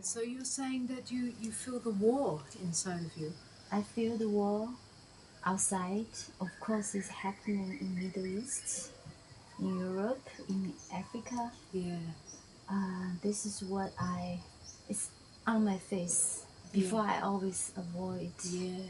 So you're saying that you feel the war inside of you. I feel the war outside. Of course, it's happening in Middle East, in Europe, in Africa. Yeah. This is what it's on my face. Before I always avoid. Yeah.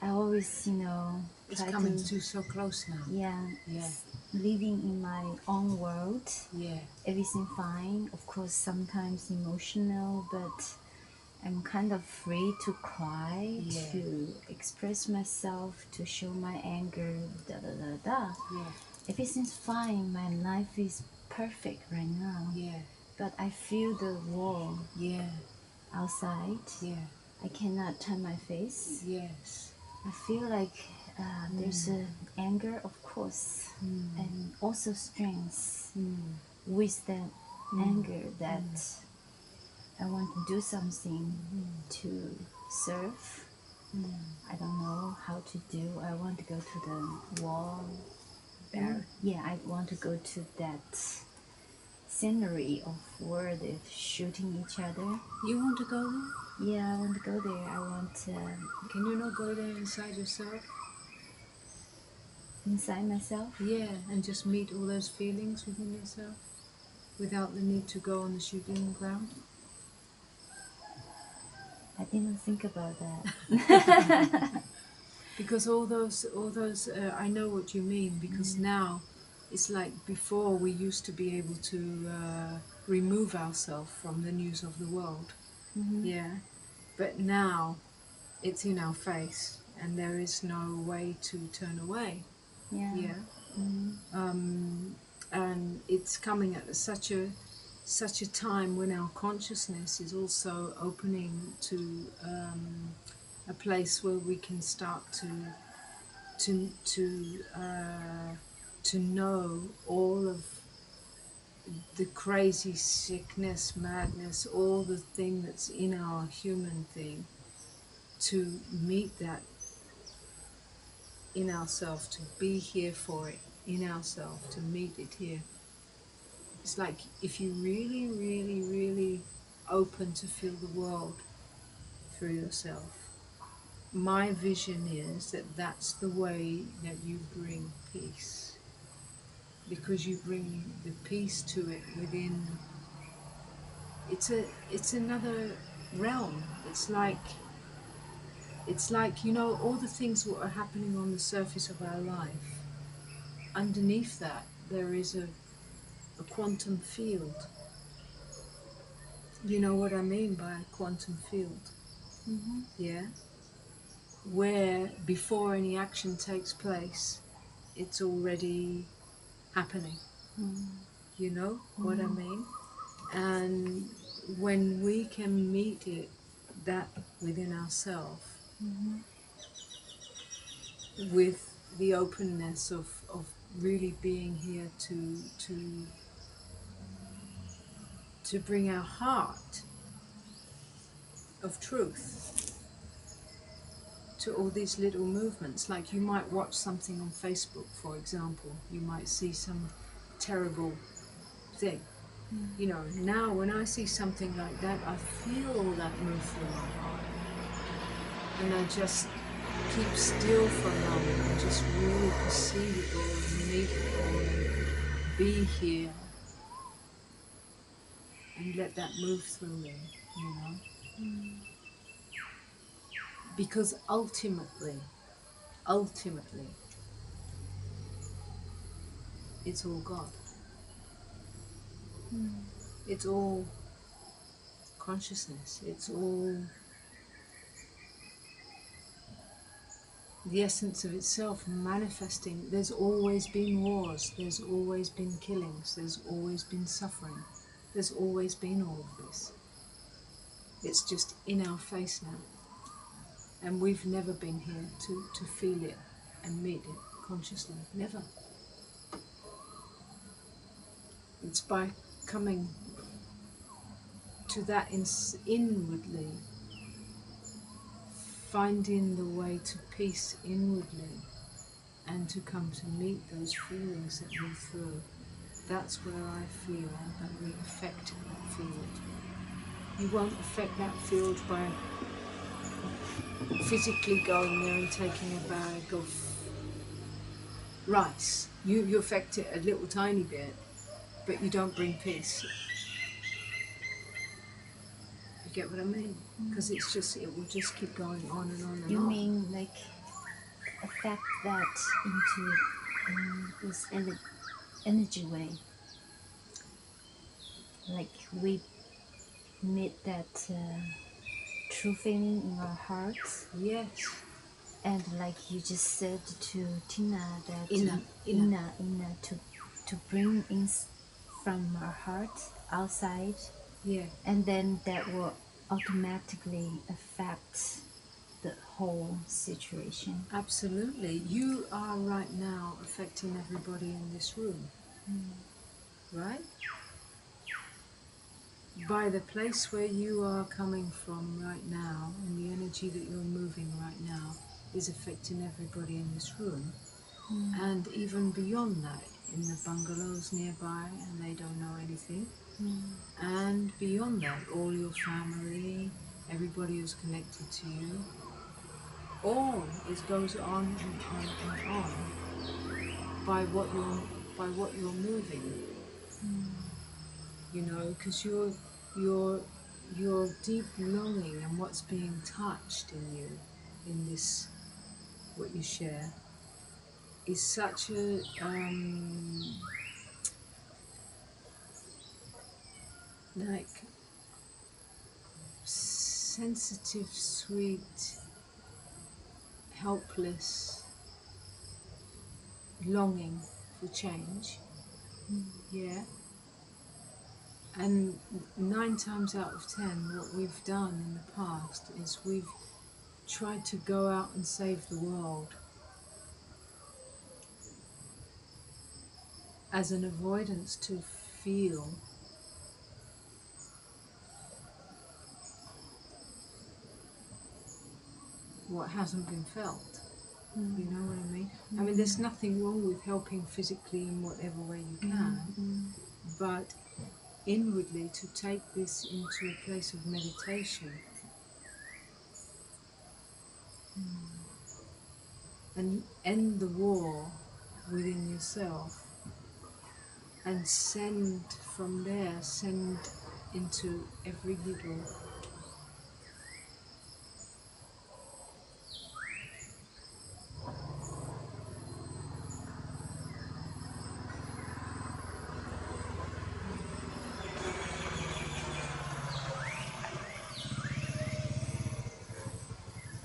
I always, It's try coming to, to so close now. yeah, Yeah. living in my own world. Yeah. Everything fine. Of course, sometimes emotional, but I'm kind of free to cry, Yeah. to express myself, to show my anger, da da da da. Yeah. Everything's fine. My life is perfect right now. Yeah. But I feel the war Yeah. outside. Yeah. I cannot turn my face. Yes. I feel like there's a anger, of course, and also strength with that anger that I want to do something to serve. I don't know how to do. I want to go to the wall. Yeah, I want to go to that scenery of where they're shooting each other. You want to go there? Yeah, I want to go there. I want Can you not go there inside yourself? inside myself. Yeah, and just meet all those feelings within yourself without the need to go on the shooting ground? I didn't think about that. Because all those, I know what you mean, because now it's like before we used to be able to remove ourselves from the news of the world. Yeah, but now it's in our face and there is no way to turn away. Yeah. Yeah. And it's coming at such a time when our consciousness is also opening to a place where we can start to to uh, to know all of the crazy sickness, madness, all the thing that's in our human thing, to meet that in ourselves, to be here for it in ourselves, to meet it here. It's like if you really, really, really open to feel the world through yourself. My vision is that that's the way that you bring peace, because you bring the peace to it within. It's another realm. It's like all the things that are happening on the surface of our life. Underneath that, there is a quantum field. You know what I mean by a quantum field? Yeah? Where before any action takes place, it's already happening. You know what I mean? And when we can meet it, that within ourselves, with the openness of really being here to bring our heart of truth to all these little movements. Like you might watch something on Facebook, for example, you might see some terrible thing. Now when I see something like that, I feel that move through my heart. And I just keep still for a moment and just really perceive it all and meet it all and be here and let that move through me, Because ultimately, it's all God. It's all consciousness. It's all the essence of itself manifesting. There's always been wars. There's always been killings. There's always been suffering. There's always been all of this. It's just in our face now. And we've never been here to feel it and meet it consciously. Never. It's by coming to that inwardly, finding the way to peace inwardly, and to come to meet those feelings that move through. That's where I feel that we effectively feel it. You won't affect that field by physically going there and taking a bag of rice. You affect it a little tiny bit, but you don't bring peace. You get what I mean? Because it will just keep going on and on and You on. mean like affect that into this energy way? Like we meet that true feeling in our hearts, Yes. and like you just said to Tina that Inner. inner to bring in from our heart outside, Yeah. and then that will automatically affect the whole situation. Absolutely. You are right now affecting everybody in this room, right? By the place where you are coming from right now and the energy that you're moving right now is affecting everybody in this room. And even beyond that, in the bungalows nearby, and they don't know anything. And beyond that, all your family, everybody who's connected to you, all it goes on and on and on by what you're moving. You know, because your deep longing and what's being touched in you, in this what you share, is such a like sensitive, sweet, helpless longing for change. Yeah. And 9 times out of 10, what we've done in the past is we've tried to go out and save the world as an avoidance to feel what hasn't been felt. You know what I mean? I mean, there's nothing wrong with helping physically in whatever way you can, but inwardly to take this into a place of meditation and end the war within yourself and send from there, send into every little.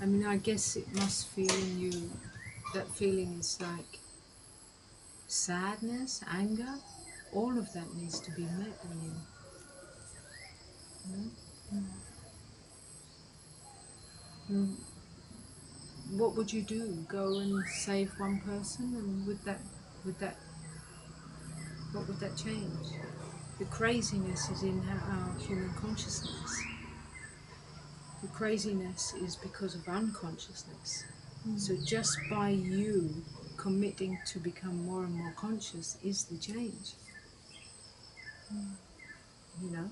I mean, I guess it must feel in you, that feeling is like sadness, anger, all of that needs to be met in you. Mm. What would you do? Go and save one person, and would that, what would that change? The craziness is in our human consciousness. The craziness is because of unconsciousness. So just by you committing to become more and more conscious is the change. You know?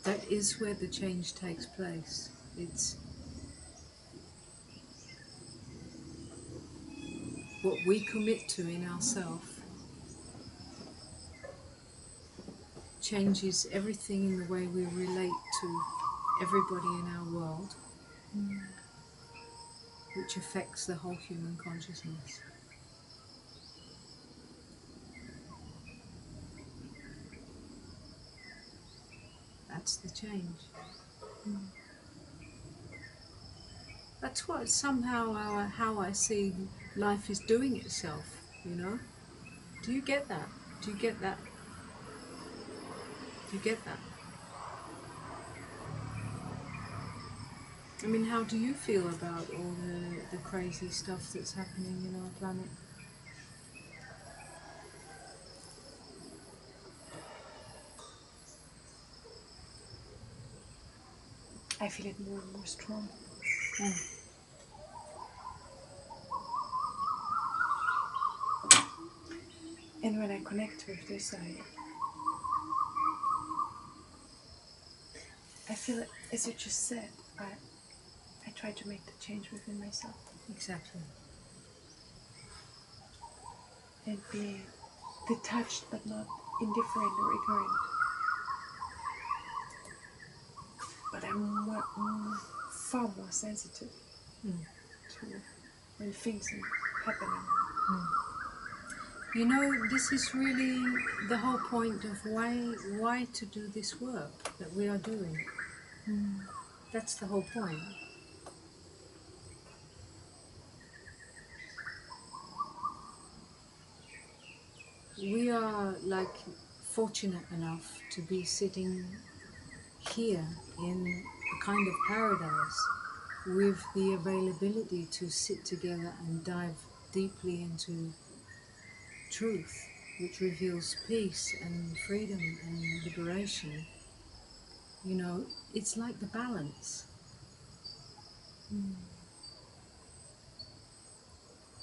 That is where the change takes place. It's what we commit to in ourselves changes everything in the way we relate to everybody in our world, which affects the whole human consciousness. That's the change. That's what somehow how I see life is doing itself, you know? Do you get that? Do you get that? Do you get that? I mean, how do you feel about all the crazy stuff that's happening in our planet? I feel it more and more strong. Mm. And when I connect with this, I feel, as you just said, I try to make the change within myself Exactly. and be detached but not indifferent or ignorant. But I'm far more sensitive Mm. to when things are happening. Mm. You know, this is really the whole point of why to do this work that we are doing. That's the whole point. We are like fortunate enough to be sitting here in a kind of paradise with the availability to sit together and dive deeply into truth, which reveals peace and freedom and liberation. You know, it's like the balance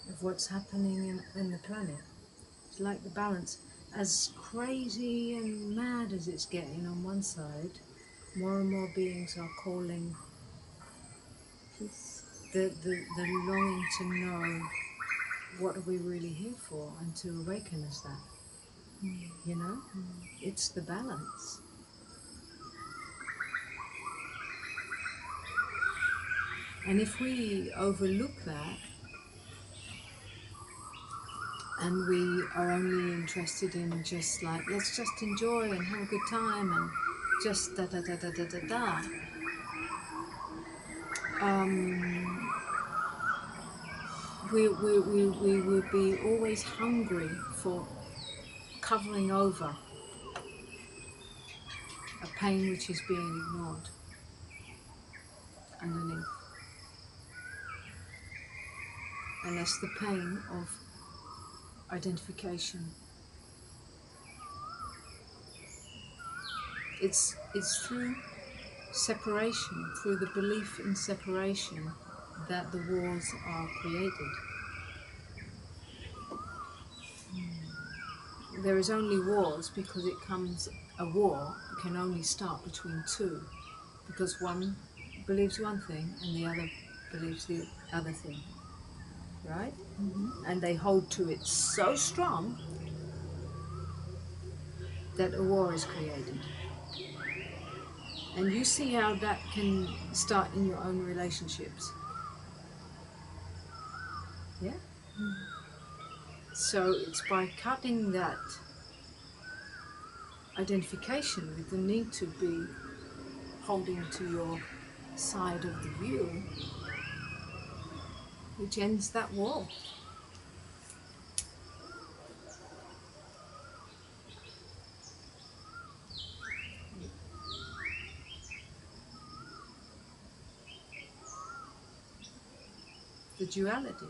of what's happening in the planet. It's like the balance. As crazy and mad as it's getting on one side, more and more beings are calling Peace. the longing to know what are we really here for and to awaken us that. You know? It's the balance. And if we overlook that and we are only interested in just like, let's just enjoy and have a good time and just da da da da da da da, we will be always hungry for covering over a pain which is being ignored underneath. And that's the pain of identification. It's through separation, through the belief in separation, that the wars are created. There is only wars because a war can only start between two, because one believes one thing and the other believes the other thing, right? And they hold to it so strong that a war is created. And you see how that can start in your own relationships. Yeah? So it's by cutting that identification with the need to be holding to your side of the view, which ends that war. The duality.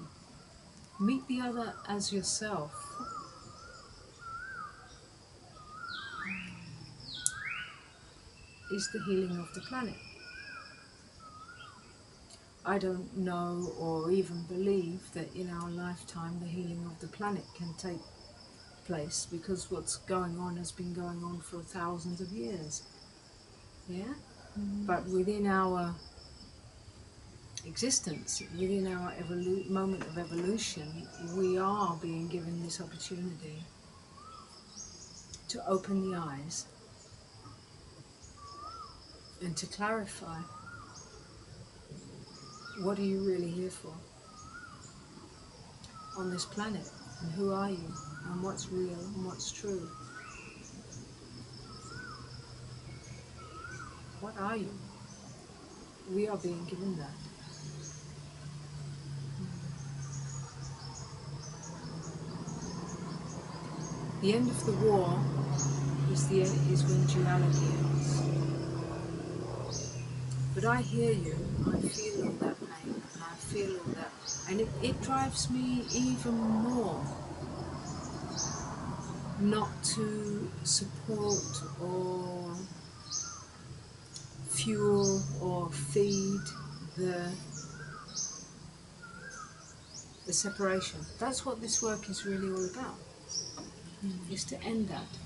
Meet the other as yourself is the healing of the planet. I don't know or even believe that in our lifetime the healing of the planet can take place, because what's going on has been going on for thousands of years. Yeah? But within our existence, within our moment of evolution, we are being given this opportunity to open the eyes and to clarify, what are you really here for on this planet, and who are you, and what's real and what's true. What are you? We are being given that. The end of the war is when duality ends. But I hear you, I feel all that pain, and I feel all that, and it drives me even more not to support or fuel or feed the separation. That's what this work is really all about, is to end that.